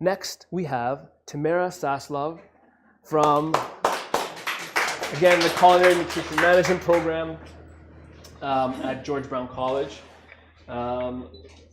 Next, we have Tamara Saslov from, again, the Culinary Nutrition Management Program at George Brown College.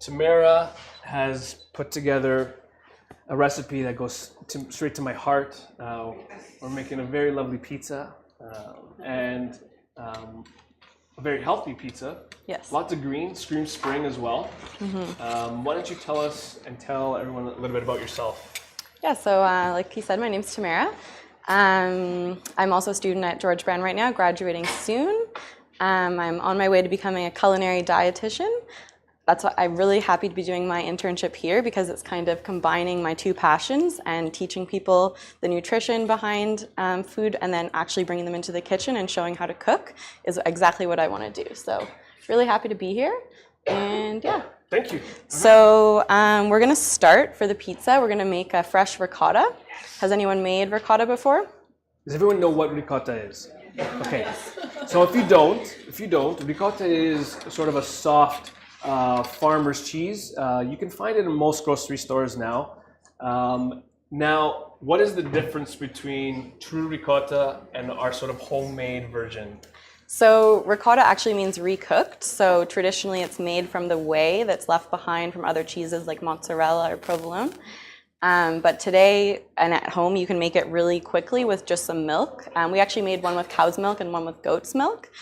Tamara has put together a recipe that goes straight to my heart. We're making a very lovely pizza and a very healthy pizza. Yes. Lots of greens, Scream Spring as well. Why don't you tell us and tell everyone a little bit about yourself? Yeah, so like he said, my name's Tamara. I'm also a student at George Brown right now, graduating soon. I'm on my way to becoming a culinary dietitian. That's why I'm really happy to be doing my internship here, because it's kind of combining my two passions and teaching people the nutrition behind food and then actually bringing them into the kitchen and showing how to cook is exactly what I want to do. So really happy to be here, and yeah. Thank you. So we're going to start for the pizza. We're going to make a fresh ricotta. Has anyone made ricotta before? Does everyone know what ricotta is? Okay. So if you don't, ricotta is sort of a soft farmer's cheese. You can find it in most grocery stores now. Now, what is the difference between true ricotta and our sort of homemade version? So ricotta actually means recooked. So traditionally it's made from the whey that's left behind from other cheeses like mozzarella or provolone. But today and at home you can make it really quickly with just some milk. We actually made one with cow's milk and one with goat's milk.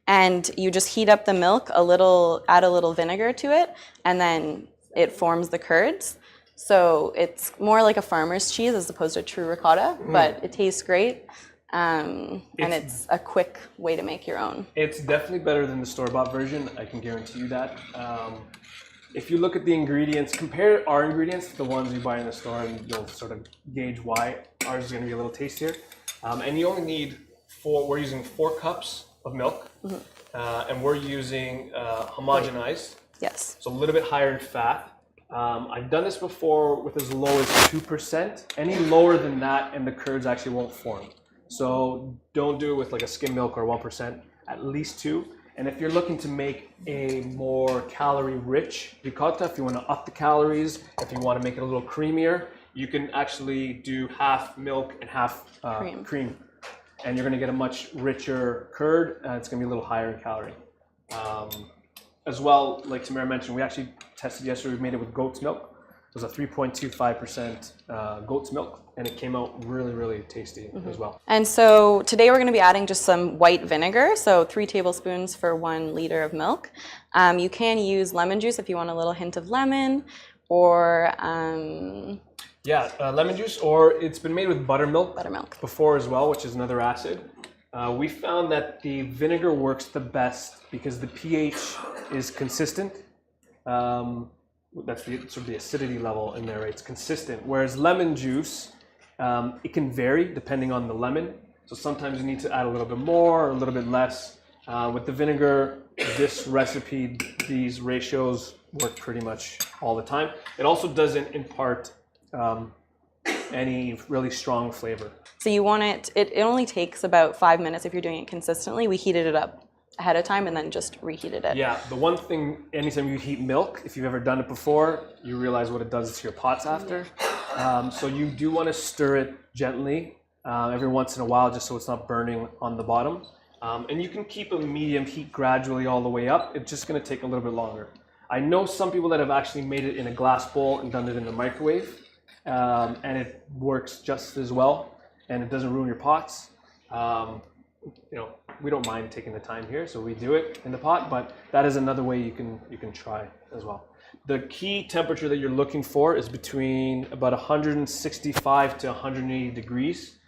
And you just heat up the milk a little, add a little vinegar to it, and then it forms the curds. So it's more like a farmer's cheese as opposed to true ricotta, but it tastes great. And it's a quick way to make your own. It's definitely better than the store-bought version. I can guarantee you that. If you look at the ingredients, compare our ingredients to the ones you buy in the store, and you'll sort of gauge why ours is going to be a little tastier. And you only need we're using 4 cups of milk, and we're using homogenized. Yes. So a little bit higher in fat. I've done this before with as low as 2%. Any lower than that, and the curds actually won't form. So don't do it with like a skim milk or 1%, at least 2. And if you're looking to make a more calorie-rich ricotta, if you want to up the calories, if you want to make it a little creamier, you can actually do half milk and half cream. And you're going to get a much richer curd, and it's going to be a little higher in calorie. As well, like Tamara mentioned, we actually tested yesterday. We made it with goat's milk. It was a 3.25% goat's milk, and it came out really, really tasty as well. And so today we're going to be adding just some white vinegar, so 3 tablespoons for 1 liter of milk. You can use lemon juice if you want a little hint of lemon, or lemon juice, or it's been made with buttermilk before as well, which is another acid. We found that the vinegar works the best because the pH is consistent. That's sort of the acidity level in there, right? It's consistent. Whereas lemon juice, it can vary depending on the lemon. So sometimes you need to add a little bit more or a little bit less. With the vinegar, this recipe, these ratios work pretty much all the time. It also doesn't impart any really strong flavor. So you want it only takes about 5 minutes if you're doing it consistently. We heated it up ahead of time and then just reheated it. Yeah, the one thing, anytime you heat milk, if you've ever done it before, you realize what it does to your pots after. So you do want to stir it gently every once in a while, just so it's not burning on the bottom. And you can keep a medium heat gradually all the way up. It's just going to take a little bit longer. I know some people that have actually made it in a glass bowl and done it in the microwave, and it works just as well, and it doesn't ruin your pots. We don't mind taking the time here, so we do it in the pot, but that is another way you can try as well. The key temperature that you're looking for is between about 165 to 180 degrees.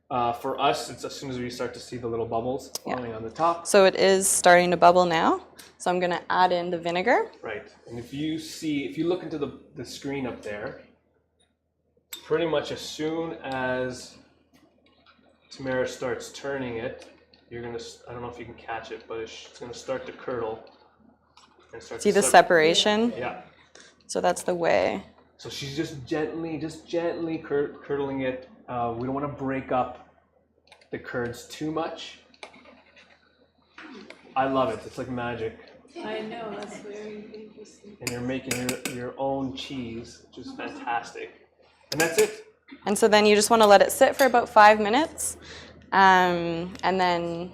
For us, it's as soon as we start to see the little bubbles forming on the top. So it is starting to bubble now. So I'm going to add in the vinegar. Right, and if you look into the screen up there, pretty much as soon as Tamara starts turning it, you're gonna, I don't know if you can catch it, but it's gonna start to curdle. And start See the separation? Yeah. So that's the whey. So she's just gently curdling it. We don't want to break up the curds too much. I love it. It's like magic. I know, that's very interesting. And you're making your own cheese, which is fantastic. And that's it. And so then you just want to let it sit for about 5 minutes, and then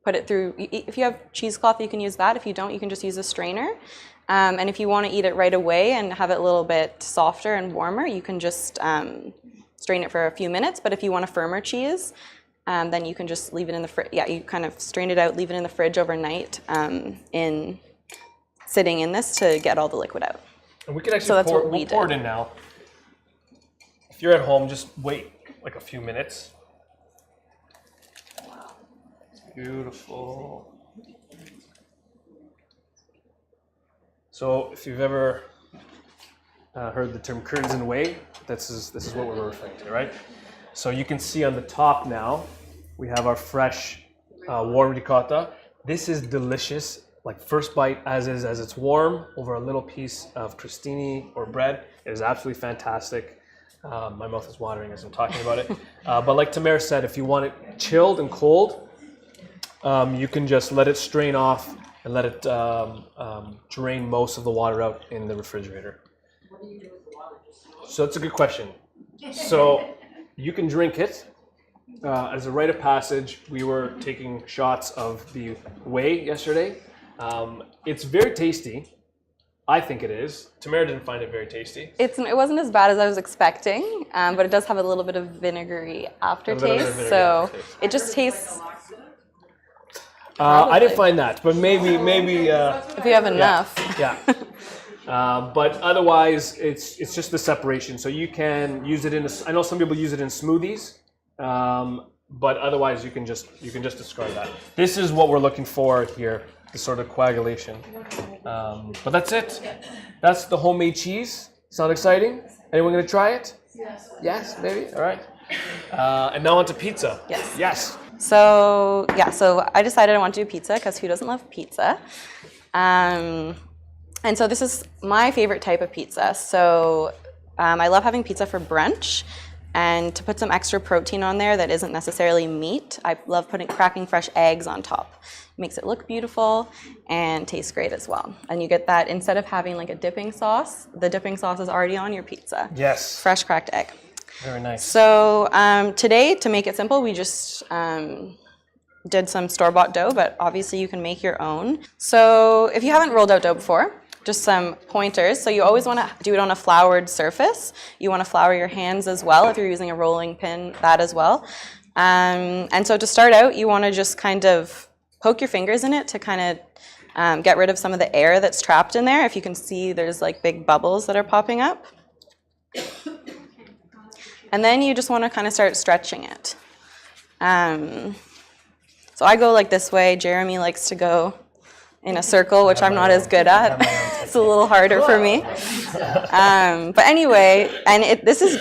put it through. If you have cheesecloth, you can use that. If you don't, you can just use a strainer. And if you want to eat it right away and have it a little bit softer and warmer, you can just strain it for a few minutes. But if you want a firmer cheese, then you can just leave it in the fridge. Yeah, you kind of strain it out, leave it in the fridge overnight, sitting in this to get all the liquid out. And we can actually pour it in now. If you're at home, just wait like a few minutes. Beautiful. So if you've ever heard the term curds and whey, this is what we're referring to, right? So you can see on the top now, we have our fresh warm ricotta. This is delicious. Like first bite as it's warm over a little piece of crostini or bread. It is absolutely fantastic. My mouth is watering as I'm talking about it. But like Tamara said, if you want it chilled and cold, you can just let it strain off and let it drain most of the water out in the refrigerator. What do you do with the water? So that's a good question. So you can drink it. As a rite of passage, we were taking shots of the whey yesterday. It's very tasty. I think it is. Tamara didn't find it very tasty. It wasn't as bad as I was expecting, but it does have a little bit of vinegary aftertaste. So it just tastes. I didn't find that, but maybe. If you have enough. Yeah. But otherwise, it's just the separation. So you can use it in. I know some people use it in smoothies, but otherwise you can just discard that. This is what we're looking for here. The sort of coagulation. But that's it. That's the homemade cheese. Sound exciting? Anyone gonna try it? Yes. Yes, maybe? All right. And now on to pizza. Yes. Yes. So I decided I want to do pizza because who doesn't love pizza? And so this is my favorite type of pizza. So I love having pizza for brunch. And to put some extra protein on there that isn't necessarily meat, I love cracking fresh eggs on top. It makes it look beautiful and tastes great as well. And you get that instead of having like a dipping sauce, the dipping sauce is already on your pizza. Yes. Fresh cracked egg. Very nice. So today, to make it simple, we just did some store-bought dough, but obviously you can make your own. So if you haven't rolled out dough before, just some pointers. So you always want to do it on a floured surface. You want to flour your hands as well. If you're using a rolling pin, that as well. And so to start out, you want to just kind of poke your fingers in it to kind of get rid of some of the air that's trapped in there. If you can see, there's like big bubbles that are popping up. And then you just want to kind of start stretching it. So I go like this way. Jeremy likes to go in a circle, which I'm not as good at. It's a little harder for me. But anyway, and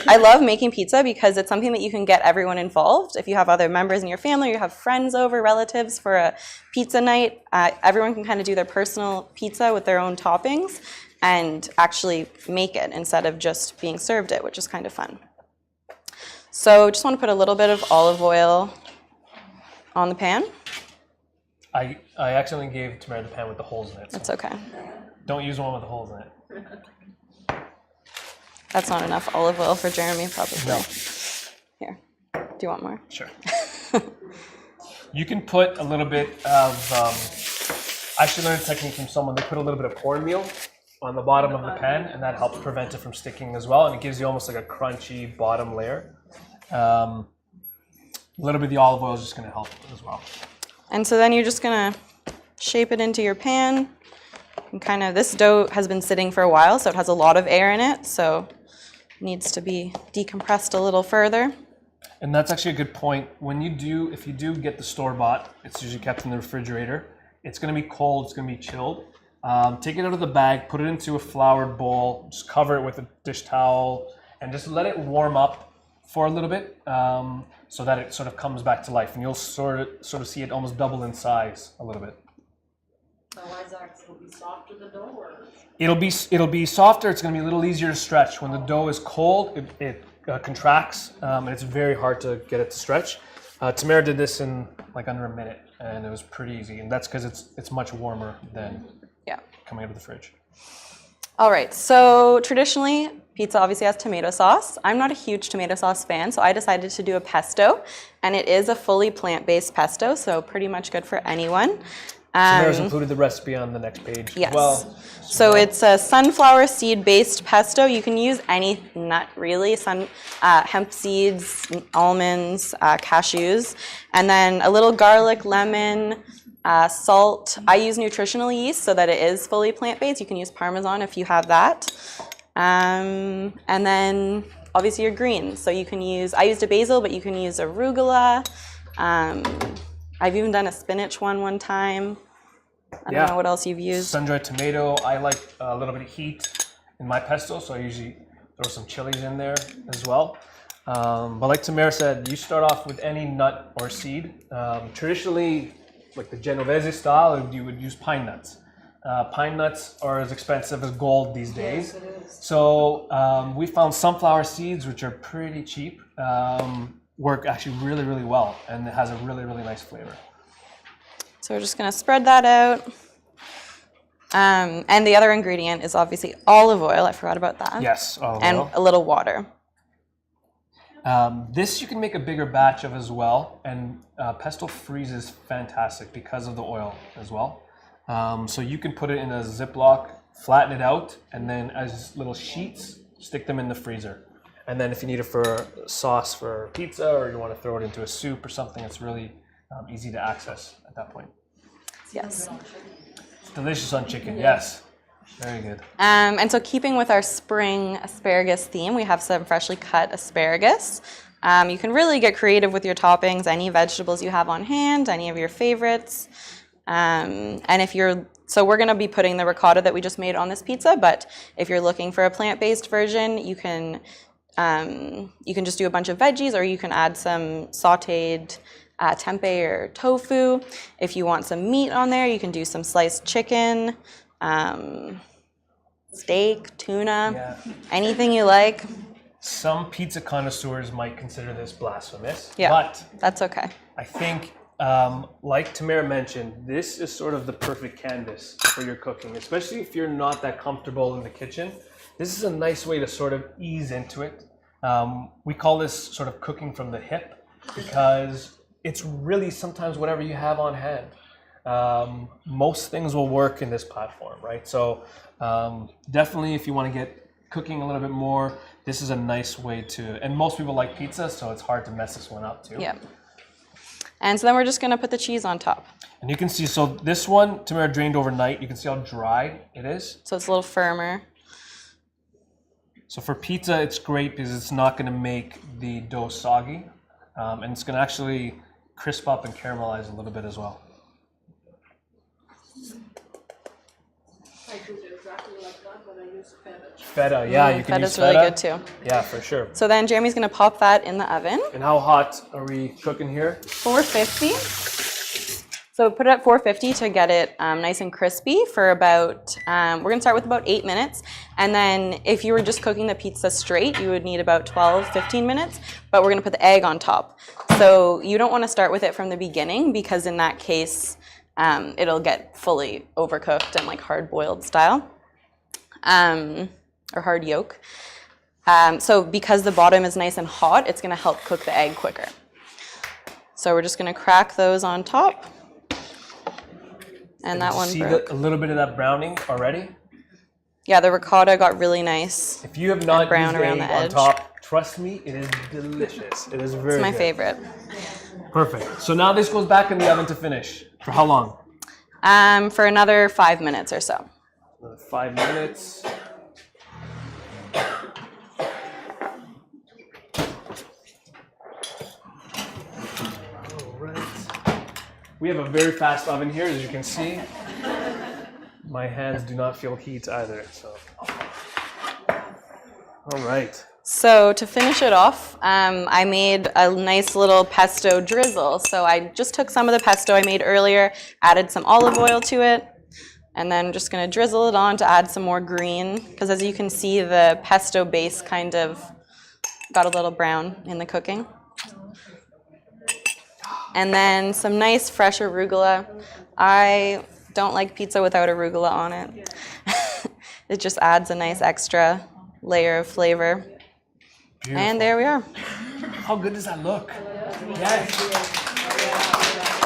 I love making pizza because it's something that you can get everyone involved. If you have other members in your family, you have friends over, relatives for a pizza night, everyone can kind of do their personal pizza with their own toppings and actually make it instead of just being served it, which is kind of fun. So just want to put a little bit of olive oil on the pan. I accidentally gave Tamara the pan with the holes in it. So that's okay. Don't use one with the holes in it. That's not enough olive oil for Jeremy, probably. No. Here. Do you want more? Sure. You can put a little bit of, I actually learned a technique from someone. They put a little bit of cornmeal on the bottom of the pan, and that helps prevent it from sticking as well, and it gives you almost like a crunchy bottom layer. A little bit of the olive oil is just going to help as well. And so then you're just going to shape it into your pan. And kind of, this dough has been sitting for a while, so it has a lot of air in it, so it needs to be decompressed a little further. And that's actually a good point. If you do get the store-bought, it's usually kept in the refrigerator. It's going to be cold, it's going to be chilled. Take it out of the bag, put it into a floured bowl, just cover it with a dish towel, and just let it warm up for a little bit, so that it sort of comes back to life, and you'll sort of see it almost double in size a little bit. So it'll be softer, the dough, or? It'll be softer. It's going to be a little easier to stretch. When the dough is cold, it contracts, and it's very hard to get it to stretch. Tamara did this in like under a minute, and it was pretty easy, and that's because it's much warmer than coming out of the fridge. All right, so traditionally, Pizza obviously has tomato sauce. I'm not a huge tomato sauce fan, so I decided to do a pesto, and it is a fully plant-based pesto, so pretty much good for anyone. Samara's included the recipe on the next page Yes. as well. So it's a sunflower seed-based pesto. You can use any nut, really. Hemp seeds, almonds, cashews, and then a little garlic, lemon, salt. I use nutritional yeast so that it is fully plant-based. You can use Parmesan if you have that. And then obviously your greens. So you can use, I used a basil, but you can use arugula. I've even done a spinach one time. I don't know what else you've used. Sun-dried tomato. I like a little bit of heat in my pesto, so I usually throw some chilies in there as well. But like Tamara said, you start off with any nut or seed. Traditionally, like the Genovese style, you would use pine nuts. Pine nuts are as expensive as gold these days. Yes, it is. So we found sunflower seeds, which are pretty cheap, work actually really, really well, and it has a really, really nice flavor. So we're just gonna spread that out. And the other ingredient is obviously olive oil. I forgot about that. Yes, olive And oil. a little water. This you can make a bigger batch of as well, and pesto freezes fantastic because of the oil as well. So you can put it in a Ziploc, flatten it out, and then as little sheets, stick them in the freezer. And then if you need it for sauce for pizza, or you want to throw it into a soup or something, it's really easy to access at that point. Yes. It's delicious on chicken, yes. Very good. And so keeping with our spring asparagus theme, we have some freshly cut asparagus. You can really get creative with your toppings, any vegetables you have on hand, any of your favorites. And so we're gonna be putting the ricotta that we just made on this pizza, but if you're looking for a plant-based version, you can just do a bunch of veggies, or you can add some sauteed tempeh or tofu. If you want some meat on there, you can do some sliced chicken, steak, tuna, anything you like. Some pizza connoisseurs might consider this blasphemous, Yeah, but that's okay. I think, like Tamara mentioned, this is sort of the perfect canvas for your cooking, especially if you're not that comfortable in the kitchen. This is a nice way to sort of ease into it. We call this sort of cooking from the hip, because it's really sometimes whatever you have on hand. Most things will work in this platform, right? So definitely if you want to get cooking a little bit more, this is a nice way to, and most people like pizza, so it's hard to mess this one up too. Yeah. And so then we're just gonna put the cheese on top. And you can see, so this one, Tamara drained overnight. You can see how dry it is. So it's a little firmer. So for pizza, it's great because it's not going to make the dough soggy, and it's going to actually crisp up and caramelize a little bit as well. I do it exactly like that, but I use feta. Feta, yeah, you can use Feta's feta. really good too. Yeah, for sure. So then Jeremy's gonna pop that in the oven. And how hot are we cooking here? 450. So put it at 450 to get it nice and crispy for about, we're gonna start with about 8 minutes. And then if you were just cooking the pizza straight, you would need about 12, 15 minutes, but we're gonna put the egg on top. So you don't wanna start with it from the beginning, because in that case, it'll get fully overcooked and like hard boiled style, or hard yolk. So because the bottom is nice and hot, it's gonna help cook the egg quicker. So we're just gonna crack those on top. And that one See broke. a little bit of that browning already? Yeah, the ricotta got really nice. If you have not brown used around egg the on edge. top, trust me, it is delicious. It is very It's my good. favorite. Perfect. So now this goes back in the oven to finish. For how long? For another 5 minutes or so. Another 5 minutes. We have a very fast oven here, as you can see. My hands do not feel heat either, so. All right. So to finish it off, I made a nice little pesto drizzle. So I just took some of the pesto I made earlier, added some olive oil to it, and then just gonna drizzle it on to add some more green, because as you can see, the pesto base kind of got a little brown in the cooking. And then some nice fresh arugula. I don't like pizza without arugula on it. It just adds a nice extra layer of flavor. Beautiful. And there we are. How good does that look? Yes.